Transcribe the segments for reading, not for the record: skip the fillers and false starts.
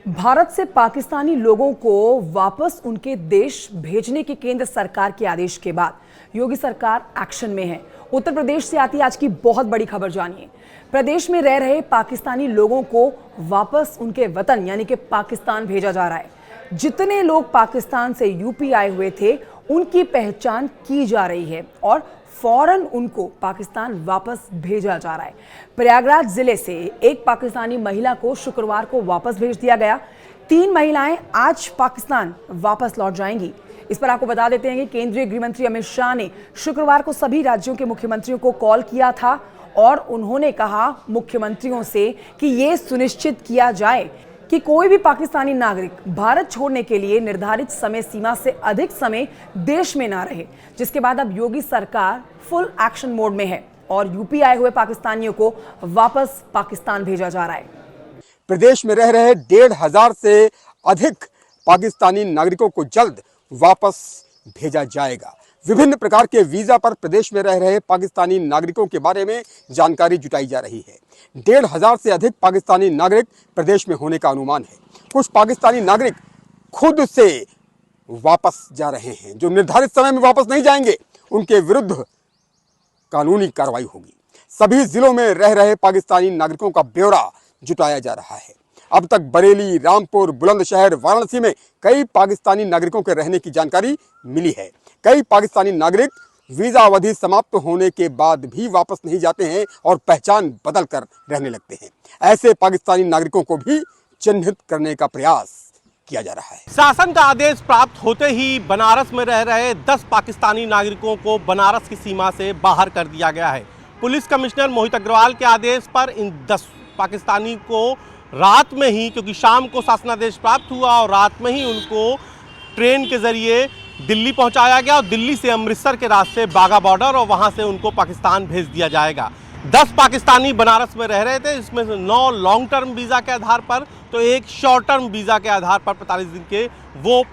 भारत से पाकिस्तानी लोगों को वापस उनके देश भेजने के केंद्र सरकार के आदेश के बाद योगी सरकार एक्शन में है। उत्तर प्रदेश से आती आज की बहुत बड़ी खबर जानिए। प्रदेश में रह रहे पाकिस्तानी लोगों को वापस उनके वतन यानी कि पाकिस्तान भेजा जा रहा है। जितने लोग पाकिस्तान से यूपी आए हुए थे उनकी पहचान की जा रही है और फौरन उनको पाकिस्तान वापस भेजा जा रहा है। प्रयागराज जिले से एक पाकिस्तानी महिला को शुक्रवार को वापस भेज दिया गया। 3 महिलाएं आज पाकिस्तान वापस लौट जाएंगी। इस पर आपको बता देते हैं कि केंद्रीय गृह मंत्री अमित शाह ने शुक्रवार को सभी राज्यों के मुख्यमंत्रियों को कॉल किया था और उन्होंने कहा मुख्यमंत्रियों से कि ये सुनिश्चित किया जाए कि कोई भी पाकिस्तानी नागरिक भारत छोड़ने के लिए निर्धारित समय सीमा से अधिक समय देश में ना रहे। जिसके बाद अब योगी सरकार फुल एक्शन मोड में है और यूपी आए हुए पाकिस्तानियों को वापस पाकिस्तान भेजा जा रहा है। प्रदेश में रह रहे 1,500 से अधिक पाकिस्तानी नागरिकों को जल्द वापस भेजा जाएगा। विभिन्न प्रकार के वीजा पर प्रदेश में रह रहे पाकिस्तानी नागरिकों के बारे में जानकारी जुटाई जा रही है। 1,500 से अधिक पाकिस्तानी नागरिक प्रदेश में होने का अनुमान है। कुछ पाकिस्तानी नागरिक खुद से वापस जा रहे हैं। जो निर्धारित समय में वापस नहीं जाएंगे उनके विरुद्ध कानूनी कार्रवाई होगी। सभी जिलों में रह रहे पाकिस्तानी नागरिकों का ब्यौरा जुटाया जा रहा है। अब तक बरेली, रामपुर, बुलंदशहर, वाराणसी में कई पाकिस्तानी नागरिकों के रहने की जानकारी मिली है। कई पाकिस्तानी नागरिक वीजा अवधि समाप्त होने के बाद भी वापस नहीं जाते हैं और पहचान बदल कर रहने लगते हैं। ऐसे पाकिस्तानी नागरिकों को भी चिन्हित करने का प्रयास किया जा रहा है। शासन का आदेश प्राप्त होते ही बनारस में रह रहे 10 पाकिस्तानी नागरिकों को बनारस की सीमा से बाहर कर दिया गया है। पुलिस कमिश्नर मोहित अग्रवाल के आदेश पर इन 10 पाकिस्तानी को रात में ही, क्योंकि शाम को शासनादेश प्राप्त हुआ और रात में ही उनको ट्रेन के जरिए दिल्ली पहुंचाया गया और दिल्ली से अमृतसर के रास्ते बाघा बॉर्डर और वहां से उनको पाकिस्तान भेज दिया जाएगा। 10 पाकिस्तानी बनारस में रह रहे थे, इसमें से 9 लॉन्ग टर्म वीज़ा के आधार पर तो एक शॉर्ट टर्म वीज़ा के आधार पर 45 दिन के वो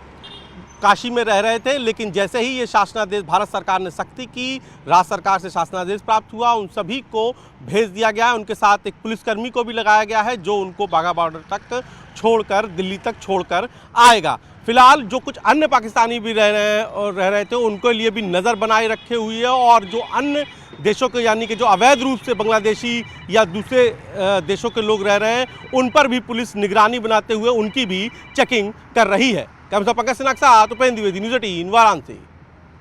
काशी में रह रहे थे। लेकिन जैसे ही ये शासनादेश भारत सरकार ने सख्ती की, राज्य सरकार से शासनादेश प्राप्त हुआ, उन सभी को भेज दिया गया है। उनके साथ एक पुलिसकर्मी को भी लगाया गया है जो उनको बाघा बॉर्डर तक छोड़कर, दिल्ली तक छोड़कर आएगा। फिलहाल जो कुछ अन्य पाकिस्तानी भी रह रहे थे उनके लिए भी नज़र बनाए रखे हुई है और जो अन्य देशों के यानी कि जो अवैध रूप से बांग्लादेशी या दूसरे देशों के लोग रह रहे हैं उन पर भी पुलिस निगरानी बनाते हुए उनकी भी चेकिंग कर रही है। कैमरा पंकज सिन्हा के साथ उपेंद्र द्विवेदी, न्यूज़ 18 वाराणसी।